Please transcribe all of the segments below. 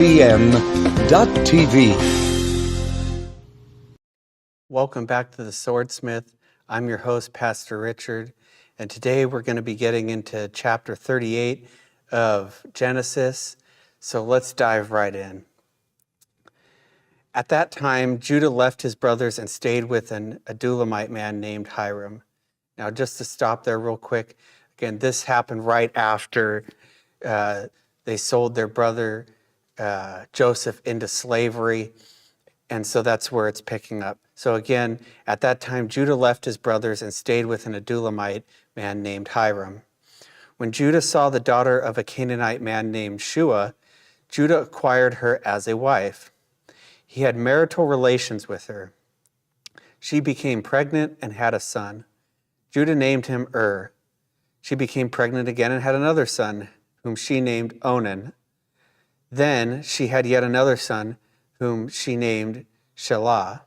SWM.TV. Welcome back to the Swordsmith. I'm your host, Pastor Richard, and today we're going to be getting into chapter 38 of Genesis. So let's dive right in. At that time, Judah left his brothers and stayed with an Adulamite man named Hiram. Now, just to stop there real quick, again, this happened right after they sold their brother Joseph into slavery, and so that's where it's picking up. So again, at that time, Judah left his brothers and stayed with an Adulamite man named Hiram. When Judah saw the daughter of a Canaanite man named Shua, Judah acquired her as a wife. He had marital relations with her. She became pregnant and had a son. Judah named him She became pregnant again and had another son, whom she named Onan. Then she had yet another son, whom she named Shelah.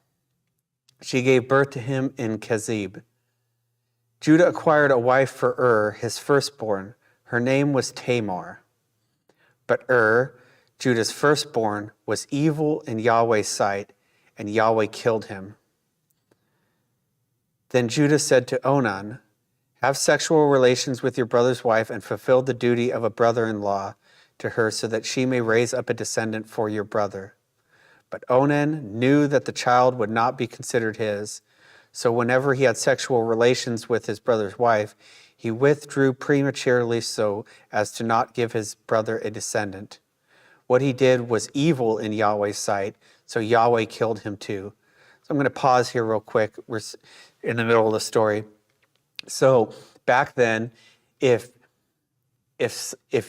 She gave birth to him in Kezib. Judah acquired a wife for his firstborn. Her name was Tamar. But Judah's firstborn, was evil in Yahweh's sight, and Yahweh killed him. Then Judah said to Onan, "Have sexual relations with your brother's wife and fulfill the duty of a brother-in-law to her so that she may raise up a descendant for your brother." But Onan knew that the child would not be considered his, so whenever he had sexual relations with his brother's wife, he withdrew prematurely so as to not give his brother a descendant. What he did was evil in Yahweh's sight, so Yahweh killed him too. So I'm going to pause here real quick. We're in the middle of the story. So back then, if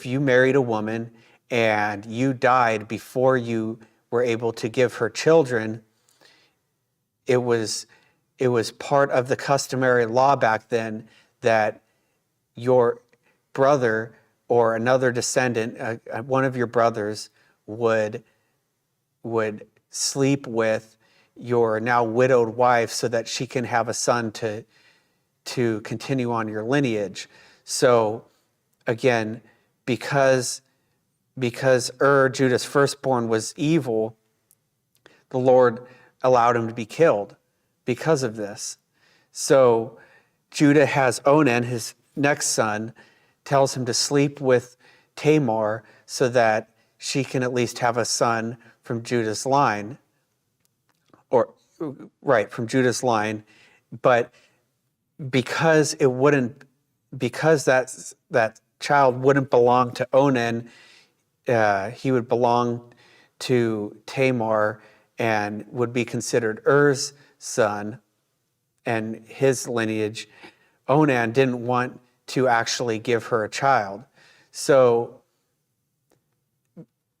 you married a woman and you died before you were able to give her children, it was part of the customary law back then that your brother or another descendant, one of your brothers, would sleep with your now widowed wife so that she can have a son to continue on your lineage. So again, because Judah's firstborn was evil, the Lord allowed him to be killed because of this. So Judah has Onan, his next son, tells him to sleep with Tamar so that she can at least have a son from Judah's line. From Judah's line. But because that child wouldn't belong to Onan, he would belong to Tamar and would be considered Er's son and his lineage. Onan didn't want to actually give her a child. So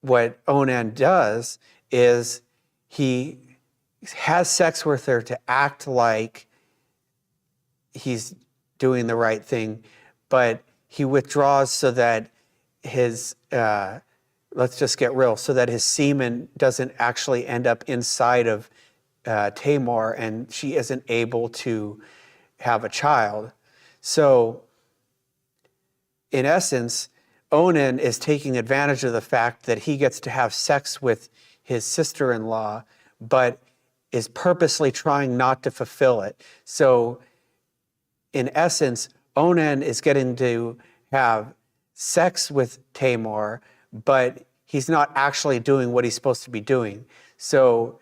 what Onan does is he has sex with her to act like he's doing the right thing, but he withdraws so that his, let's just get real, so that his semen doesn't actually end up inside of Tamar and she isn't able to have a child. So in essence, Onan is taking advantage of the fact that he gets to have sex with his sister-in-law, but is purposely trying not to fulfill it. So in essence, Onan is getting to have sex with Tamar, but he's not actually doing what he's supposed to be doing. So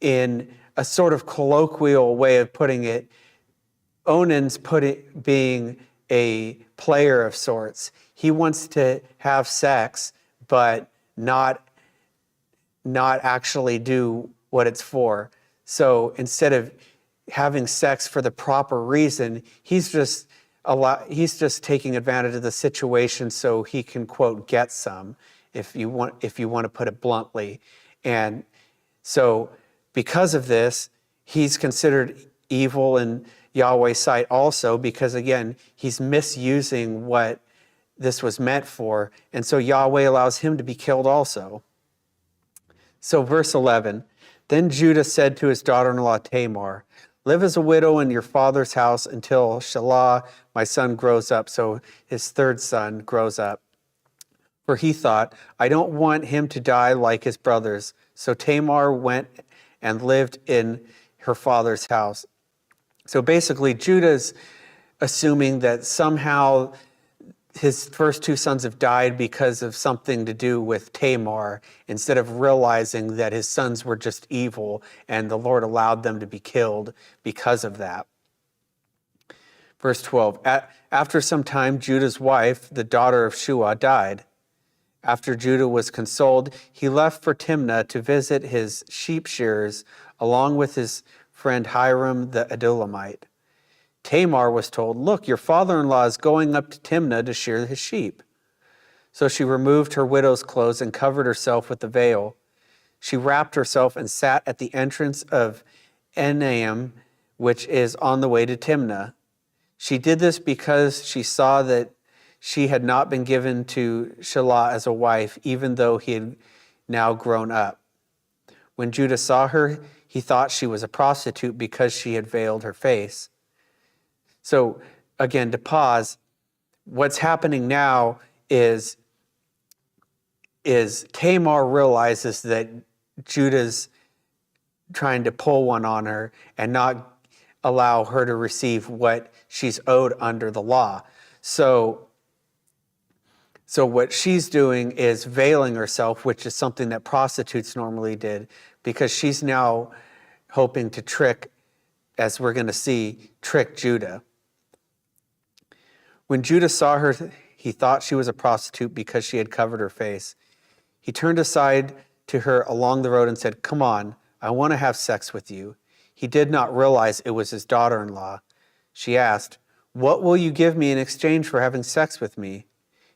in a sort of colloquial way of putting it, Onan's being a player of sorts. He wants to have sex, but not actually do what it's for. So instead of having sex for the proper reason, he's just taking advantage of the situation so he can, quote, get some, if you want to put it bluntly. And so because of this, he's considered evil in Yahweh's sight also, because again, he's misusing what this was meant for. And so Yahweh allows him to be killed also. So verse 11, then Judah said to his daughter-in-law Tamar, "Live as a widow in your father's house until Shelah, my son, grows up." So his third son grows up. For he thought, I don't want him to die like his brothers. So Tamar went and lived in her father's house. So basically, Judah's assuming that somehow his first two sons have died because of something to do with Tamar, instead of realizing that his sons were just evil and the Lord allowed them to be killed because of that. Verse 12, after some time, Judah's wife, the daughter of Shua, died. After Judah was consoled, he left for Timnah to visit his sheep shearers, along with his friend Hiram the Adullamite. Tamar was told, look, your father-in-law is going up to Timnah to shear his sheep. So she removed her widow's clothes and covered herself with the veil. She wrapped herself and sat at the entrance of Enaim, which is on the way to Timnah. She did this because she saw that she had not been given to Shelah as a wife, even though he had now grown up. When Judah saw her, he thought she was a prostitute because she had veiled her face. So again, to pause, what's happening now is Tamar realizes that Judah's trying to pull one on her and not allow her to receive what she's owed under the law. So what she's doing is veiling herself, which is something that prostitutes normally did, because she's now hoping to trick, as we're going to see, trick Judah. When Judah saw her, he thought she was a prostitute because she had covered her face. He turned aside to her along the road and said, come on, I want to have sex with you. He did not realize it was his daughter-in-law. She asked, what will you give me in exchange for having sex with me?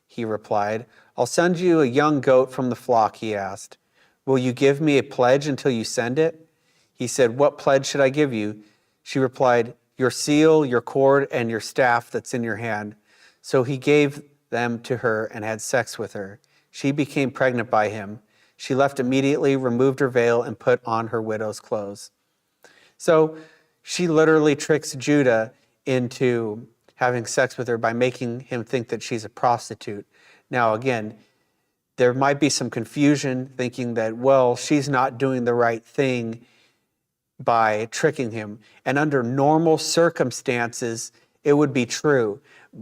He replied, I'll send you a young goat from the flock, he asked. Will you give me a pledge until you send it? He said, what pledge should I give you? She replied, your seal, your cord, and your staff that's in your hand. So he gave them to her and had sex with her. She became pregnant by him. She left immediately, removed her veil, and put on her widow's clothes. So she literally tricks Judah into having sex with her by making him think that she's a prostitute. Now, again, there might be some confusion thinking that, well, she's not doing the right thing by tricking him. And under normal circumstances, it would be true.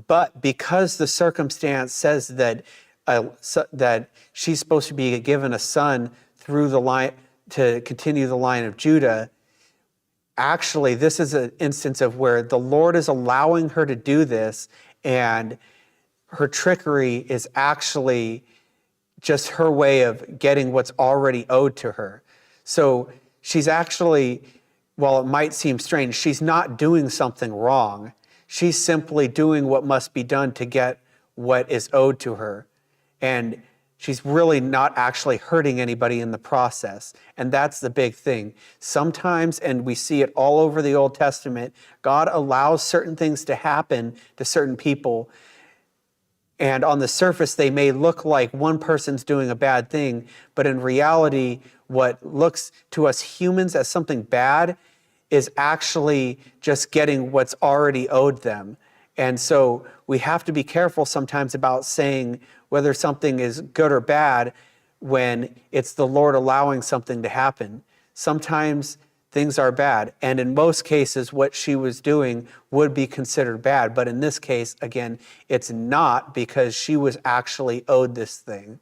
But because the circumstance says that she's supposed to be given a son through the line to continue the line of Judah, actually, this is an instance of where the Lord is allowing her to do this, and her trickery is actually just her way of getting what's already owed to her. So she's actually, while it might seem strange, she's not doing something wrong. She's simply doing what must be done to get what is owed to her. And she's really not actually hurting anybody in the process. And that's the big thing. Sometimes, and we see it all over the Old Testament, God allows certain things to happen to certain people. And on the surface, they may look like one person's doing a bad thing, but in reality, what looks to us humans as something bad is actually just getting what's already owed them. And so we have to be careful sometimes about saying whether something is good or bad when it's the Lord allowing something to happen. Sometimes things are bad, and in most cases, what she was doing would be considered bad. But in this case, again, it's not, because she was actually owed this thing.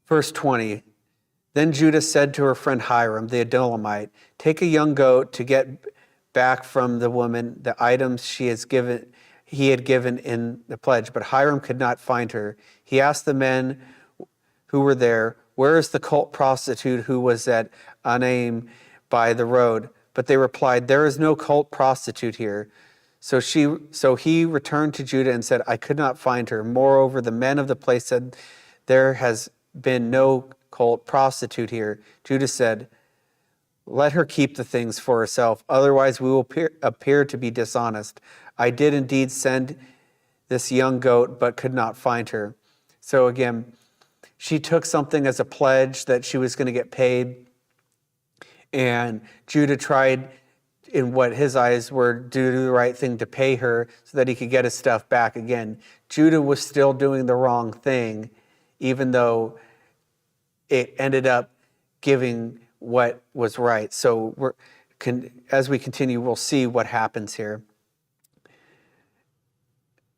Verse 20, then Judah said to her friend Hiram, the Adullamite, take a young goat to get back from the woman the items he had given in the pledge. But Hiram could not find her. He asked the men who were there, where is the cult prostitute who was at Enaim by the road? But they replied, there is no cult prostitute here. So he returned to Judah and said, I could not find her. Moreover, the men of the place said, there has been no cult prostitute here. Judah said, let her keep the things for herself, otherwise we will appear to be dishonest. I did indeed send this young goat, but could not find her. So again, she took something as a pledge that she was going to get paid, and Judah tried in what his eyes were do the right thing to pay her so that he could get his stuff back again. Judah was still doing the wrong thing, even though it ended up giving what was right. So as we continue, we'll see what happens here.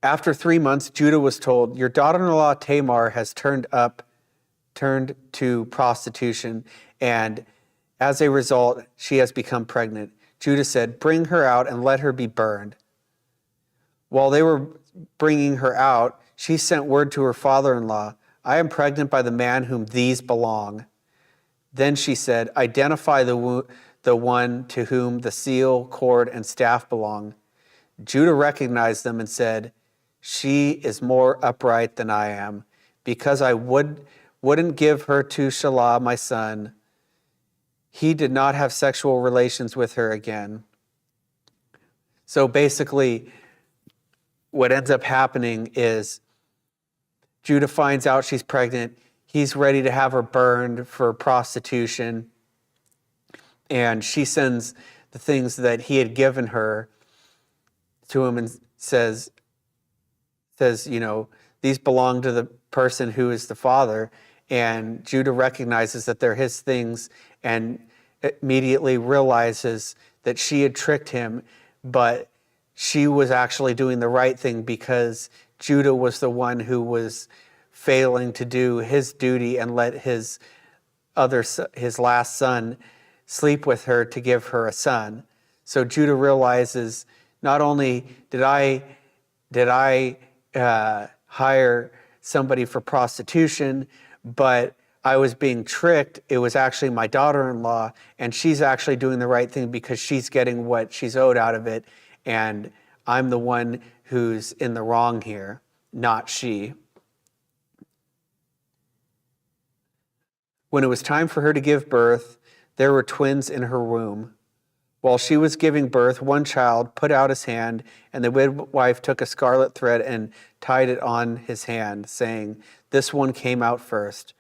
After 3 months, Judah was told, "Your daughter-in-law Tamar has turned to prostitution, and as a result, she has become pregnant." Judah said, "Bring her out and let her be burned." While they were bringing her out, she sent word to her father-in-law, "I am pregnant by the man whom these belong." Then she said, "Identify the one to whom the seal, cord, and staff belong." Judah recognized them and said, "She is more upright than I am, because I wouldn't give her to Shelah, my son. He did not have sexual relations with her again." So basically, what ends up happening is Judah finds out she's pregnant. He's ready to have her burned for prostitution. And she sends the things that he had given her to him and says, these belong to the person who is the father. And Judah recognizes that they're his things and immediately realizes that she had tricked him, but she was actually doing the right thing because Judah was the one who was failing to do his duty and let his last son sleep with her to give her a son. So Judah realizes, not only did I hire somebody for prostitution, but I was being tricked. It was actually my daughter-in-law, and she's actually doing the right thing because she's getting what she's owed out of it, and I'm the one who's in the wrong here, not she. When it was time for her to give birth, there were twins in her womb. While she was giving birth, one child put out his hand, and the midwife took a scarlet thread and tied it on his hand, saying, "This one came out first."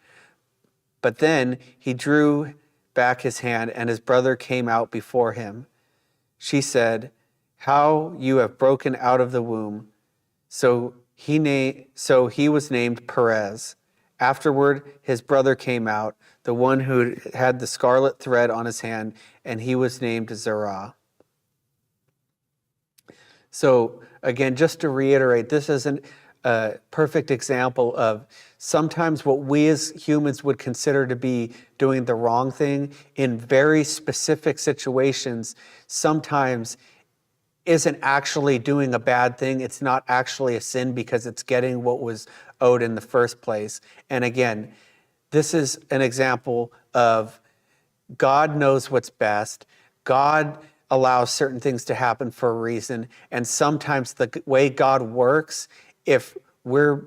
But then he drew back his hand, and his brother came out before him. She said, "How you have broken out of the womb." So he was named Perez. Afterward, his brother came out, the one who had the scarlet thread on his hand, and he was named Zerah. So again, just to reiterate, this is a perfect example of sometimes what we as humans would consider to be doing the wrong thing in very specific situations sometimes isn't actually doing a bad thing. It's not actually a sin because it's getting what was owed in the first place. And again, this is an example of God knows what's best. God allows certain things to happen for a reason. And sometimes the way God works, if we're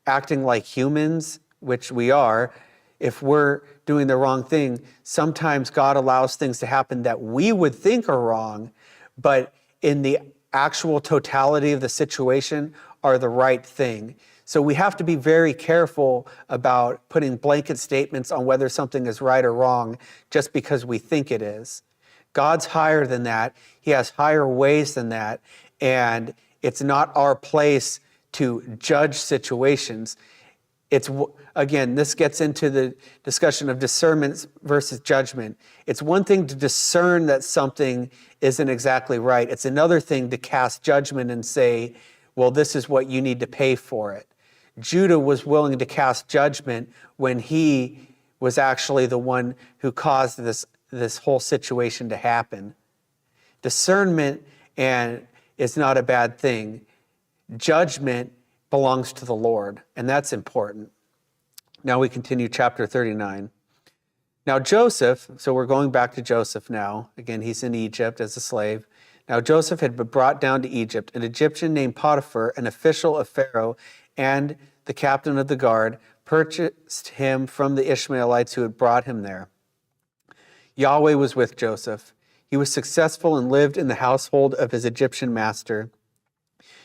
acting like humans, which we are, if we're doing the wrong thing, sometimes God allows things to happen that we would think are wrong, but in the actual totality of the situation are the right thing. So we have to be very careful about putting blanket statements on whether something is right or wrong just because we think it is. God's higher than that. He has higher ways than that. And it's not our place to judge situations. Again, this gets into the discussion of discernment versus judgment. It's one thing to discern that something isn't exactly right. It's another thing to cast judgment and say, well, this is what you need to pay for it. Judah was willing to cast judgment when he was actually the one who caused this whole situation to happen. Discernment is not a bad thing. Judgment belongs to the Lord, and that's important. Now we continue chapter 39. Now Joseph, so we're going back to Joseph now. Again, he's in Egypt as a slave. Now Joseph had been brought down to Egypt. An Egyptian named Potiphar, an official of Pharaoh, and the captain of the guard, purchased him from the Ishmaelites who had brought him there. Yahweh was with Joseph. He was successful and lived in the household of his Egyptian master.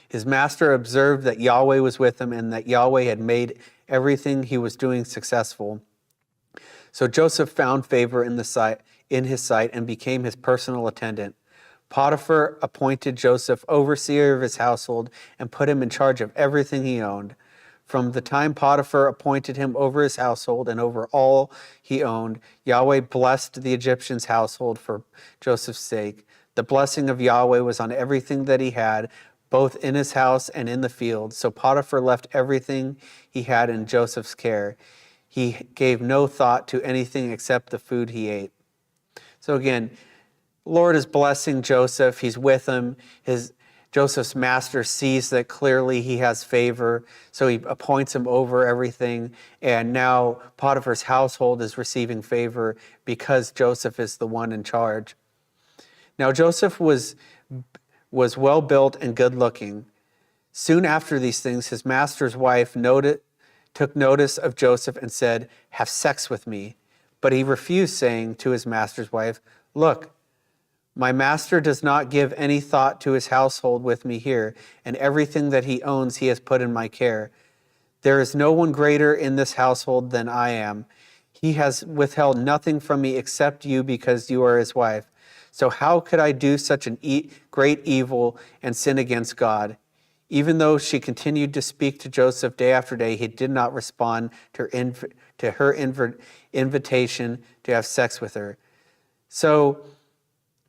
His master observed that Yahweh was with him and that Yahweh had made everything he was doing successful. So Joseph found favor in his sight and became his personal attendant. Potiphar appointed Joseph overseer of his household and put him in charge of everything he owned. From the time Potiphar appointed him over his household and over all he owned, Yahweh blessed the Egyptian's household for Joseph's sake. The blessing of Yahweh was on everything that he had, both in his house and in the field. So Potiphar left everything he had in Joseph's care. He gave no thought to anything except the food he ate. So again, Lord is blessing Joseph. He's with him. Joseph's master sees that clearly he has favor, so he appoints him over everything. And now Potiphar's household is receiving favor because Joseph is the one in charge. Now Joseph was well built and good looking. Soon after these things, his master's wife took notice of Joseph and said, "Have sex with me." But he refused, saying to his master's wife, "Look, my master does not give any thought to his household with me here, and everything that he owns he has put in my care. There is no one greater in this household than I am. He has withheld nothing from me except you because you are his wife. So how could I do such a great evil and sin against God?" Even though she continued to speak to Joseph day after day, he did not respond to her invitation to have sex with her. So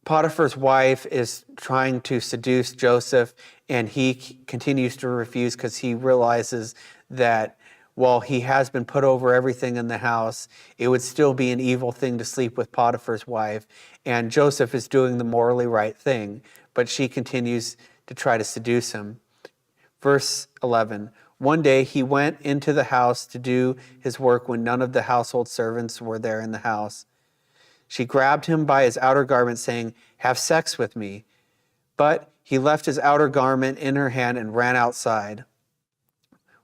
Potiphar's wife is trying to seduce Joseph, and he continues to refuse because he realizes that while he has been put over everything in the house, it would still be an evil thing to sleep with Potiphar's wife. And Joseph is doing the morally right thing, but she continues to try to seduce him. Verse 11, one day he went into the house to do his work when none of the household servants were there in the house. She grabbed him by his outer garment, saying, "Have sex with me." But he left his outer garment in her hand and ran outside.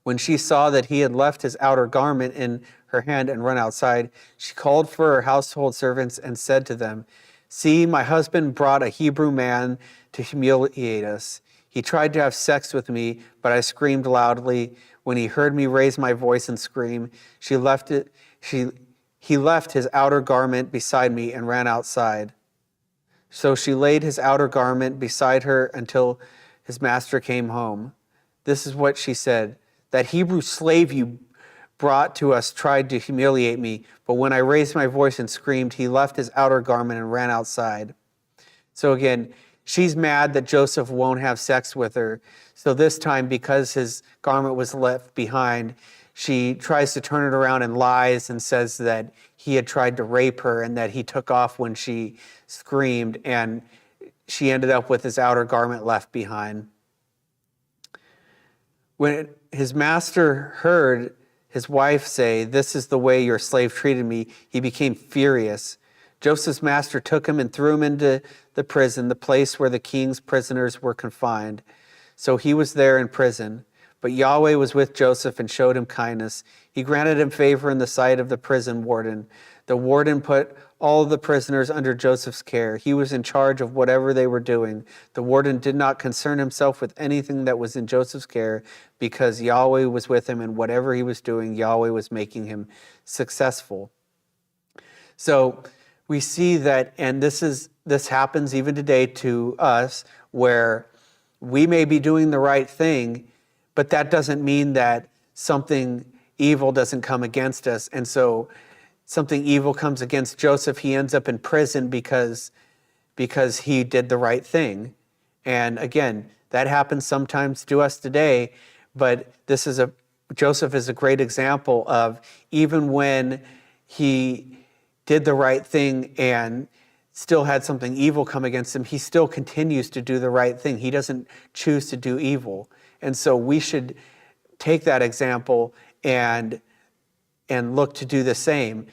When she saw that he had left his outer garment in her hand and run outside, she called for her household servants and said to them, "See, my husband brought a Hebrew man to humiliate us. He tried to have sex with me, but I screamed loudly. When he heard me raise my voice and scream, he left his outer garment beside me and ran outside." So she laid his outer garment beside her until his master came home. This is what she said: "That Hebrew slave you brought to us tried to humiliate me, but when I raised my voice and screamed, he left his outer garment and ran outside." So again, she's mad that Joseph won't have sex with her. So this time, because his garment was left behind, she tries to turn it around and lies and says that he had tried to rape her and that he took off when she screamed, and she ended up with his outer garment left behind. When his master heard his wife say, "This is the way your slave treated me," he became furious. Joseph's master took him and threw him into the prison, the place where the king's prisoners were confined. So he was there in prison. But Yahweh was with Joseph and showed him kindness. He granted him favor in the sight of the prison warden. The warden put all of the prisoners under Joseph's care. He was in charge of whatever they were doing. The warden did not concern himself with anything that was in Joseph's care because Yahweh was with him, and whatever he was doing, Yahweh was making him successful. So we see that, and this happens even today to us, where we may be doing the right thing, but that doesn't mean that something evil doesn't come against us. And so something evil comes against Joseph. He ends up in prison because he did the right thing. And again, that happens sometimes to us today, but Joseph is a great example of, even when he did the right thing and still had something evil come against him, he still continues to do the right thing. He doesn't choose to do evil. And so we should take that example and look to do the same.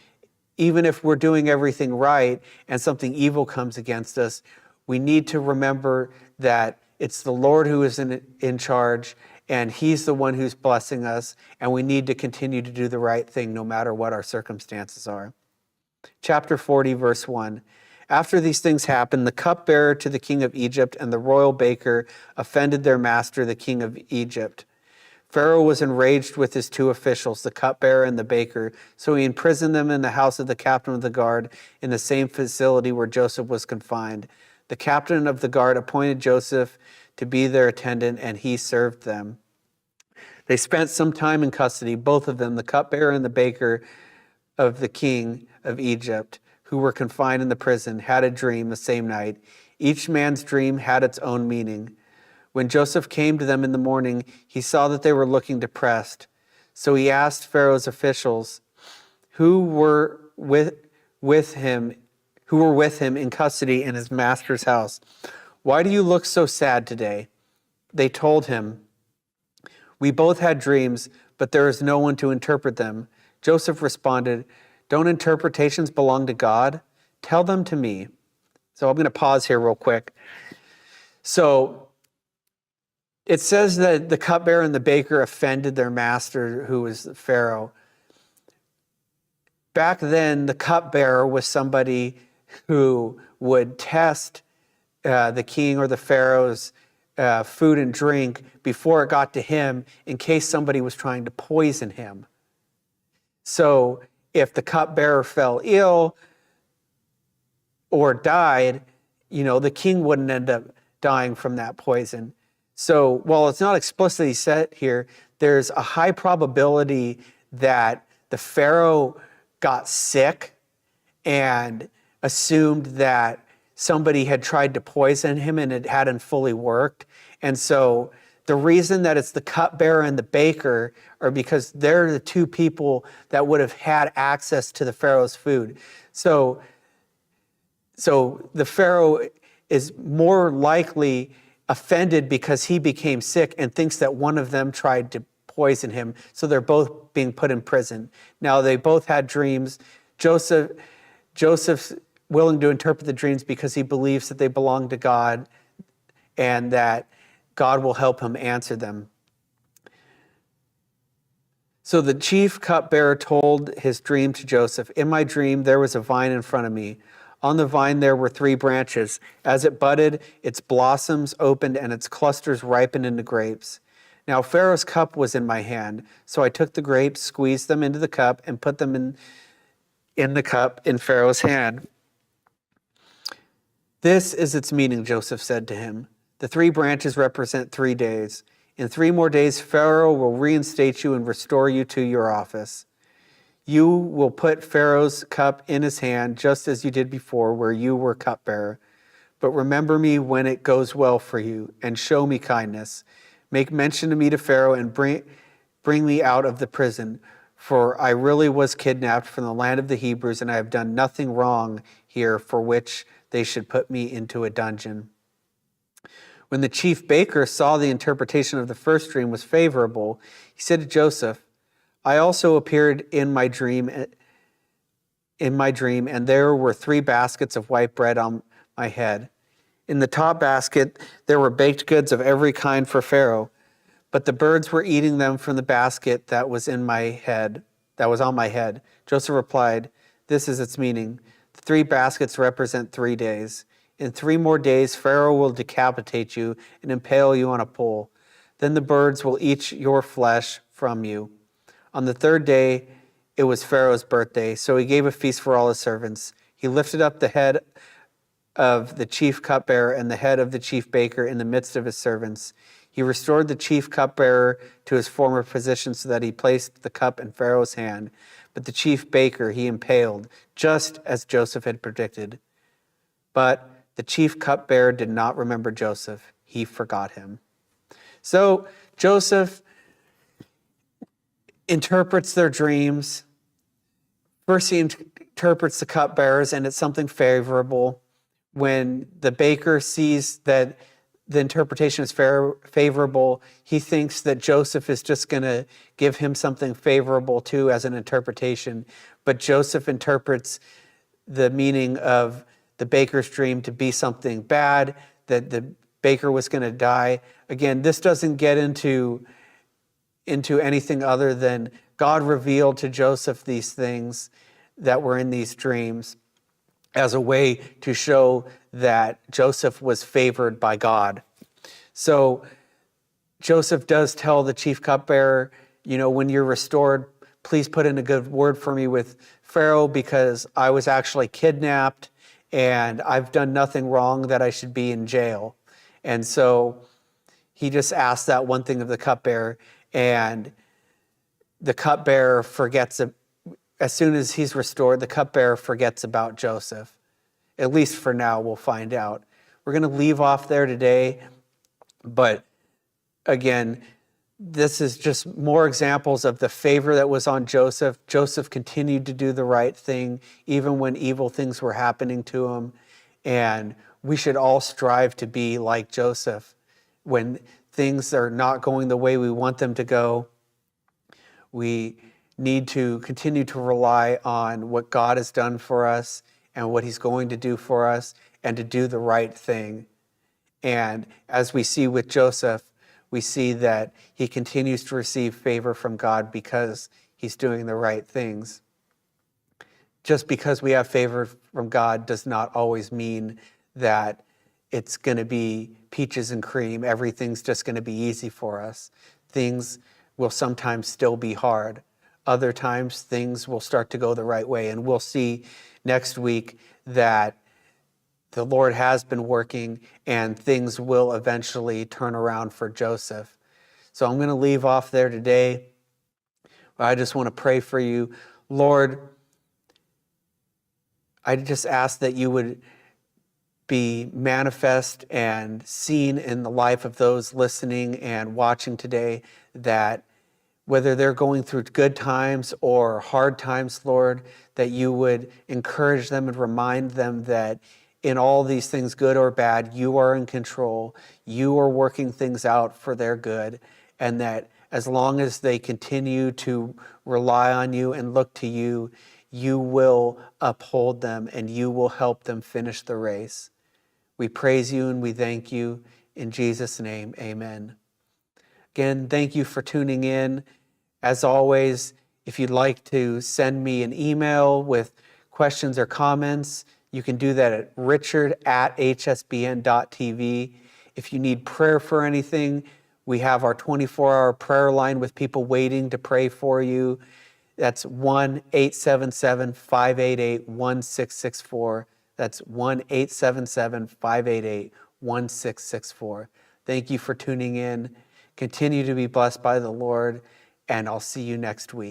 Even if we're doing everything right and something evil comes against us, we need to remember that it's the Lord who is in charge, and he's the one who's blessing us, and we need to continue to do the right thing no matter what our circumstances are. Chapter 40, verse 1. After these things happened, the cupbearer to the king of Egypt and the royal baker offended their master, the king of Egypt. Pharaoh was enraged with his two officials, the cupbearer and the baker, so he imprisoned them in the house of the captain of the guard in the same facility where Joseph was confined. The captain of the guard appointed Joseph to be their attendant, and he served them. They spent some time in custody, both of them, the cupbearer and the baker of the king of Egypt, who were confined in the prison, had a dream the same night. Each man's dream had its own meaning. When Joseph came to them in the morning, he saw that they were looking depressed. So he asked Pharaoh's officials who were with him in custody in his master's house, "Why do you look so sad today?" They told him, "We both had dreams, but there is no one to interpret them." Joseph responded, "Don't interpretations belong to God? Tell them to me." So I'm going to pause here real quick. So it says that the cupbearer and the baker offended their master, who was Pharaoh. Back then, the cupbearer was somebody who would test the king or the Pharaoh's food and drink before it got to him in case somebody was trying to poison him. So if the cupbearer fell ill or died, the king wouldn't end up dying from that poison. So while it's not explicitly said here, there's a high probability that the Pharaoh got sick and assumed that somebody had tried to poison him and it hadn't fully worked. And so the reason that it's the cupbearer and the baker are because they're the two people that would have had access to the Pharaoh's food. So the Pharaoh is more likely offended because he became sick and thinks that one of them tried to poison him. So they're both being put in prison. Now they both had dreams. Joseph's willing to interpret the dreams because he believes that they belong to God and that God will help him answer them. So the chief cupbearer told his dream to Joseph. "In my dream, there was a vine in front of me. On the vine there were 3 branches. As it budded, its blossoms opened and its clusters ripened into grapes. Now Pharaoh's cup was in my hand, so I took the grapes, squeezed them into the cup, and put them in the cup in Pharaoh's hand." "This is its meaning," Joseph said to him. "The 3 branches represent 3 days. In 3 more days, Pharaoh will reinstate you and restore you to your office. You will put Pharaoh's cup in his hand, just as you did before, where you were cupbearer. But remember me when it goes well for you, and show me kindness. Make mention of me to Pharaoh and bring me out of the prison, for I really was kidnapped from the land of the Hebrews, and I have done nothing wrong here for which they should put me into a dungeon." When the chief baker saw the interpretation of the first dream was favorable, he said to Joseph, "I also appeared in my dream, and there were 3 baskets of white bread on my head. In the top basket there were baked goods of every kind for Pharaoh, but the birds were eating them from the basket that was on my head. Joseph replied, "This is its meaning. The 3 baskets represent 3 days. In 3 more days, Pharaoh will decapitate you and impale you on a pole. Then the birds will eat your flesh from you. On the 3rd day, it was Pharaoh's birthday, so he gave a feast for all his servants. He lifted up the head of the chief cupbearer and the head of the chief baker in the midst of his servants. He restored the chief cupbearer to his former position so that he placed the cup in Pharaoh's hand. But the chief baker he impaled, just as Joseph had predicted. But the chief cupbearer did not remember Joseph. He forgot him." So Joseph interprets their dreams. First, he interprets the cupbearers, and it's something favorable. When the baker sees that the interpretation is favorable, he thinks that Joseph is just going to give him something favorable too as an interpretation. But Joseph interprets the meaning of the baker's dream to be something bad, that the baker was going to die. Again, this doesn't get into anything other than God revealed to Joseph these things that were in these dreams as a way to show that Joseph was favored by God. So Joseph does tell the chief cupbearer, when you're restored, please put in a good word for me with Pharaoh because I was actually kidnapped and I've done nothing wrong that I should be in jail. And so he just asks that one thing of the cupbearer, and the cupbearer forgets, as soon as he's restored, the cupbearer forgets about Joseph. At least for now, we'll find out. We're going to leave off there today, but again, this is just more examples of the favor that was on Joseph. Joseph continued to do the right thing, even when evil things were happening to him. And we should all strive to be like Joseph. When things are not going the way we want them to go, we need to continue to rely on what God has done for us and what he's going to do for us, and to do the right thing. And as we see with Joseph, we see that he continues to receive favor from God because he's doing the right things. Just because we have favor from God does not always mean that it's going to be peaches and cream. Everything's just going to be easy for us. Things will sometimes still be hard. Other times things will start to go the right way. And we'll see next week that the Lord has been working and things will eventually turn around for Joseph. So I'm going to leave off there today. I just want to pray for you. Lord, I just ask that you would be manifest and seen in the life of those listening and watching today, that whether they're going through good times or hard times, Lord, that you would encourage them and remind them that in all these things, good or bad, you are in control. You are working things out for their good, and that as long as they continue to rely on you and look to you, you will uphold them and you will help them finish the race. We praise you and we thank you. In Jesus' name, amen. Again, thank you for tuning in. As always, if you'd like to send me an email with questions or comments, you can do that at richard@hsbn.tv. If you need prayer for anything, we have our 24-hour prayer line with people waiting to pray for you. That's 1-877-588-1664. That's 1-877-588-1664. Thank you for tuning in. Continue to be blessed by the Lord, and I'll see you next week.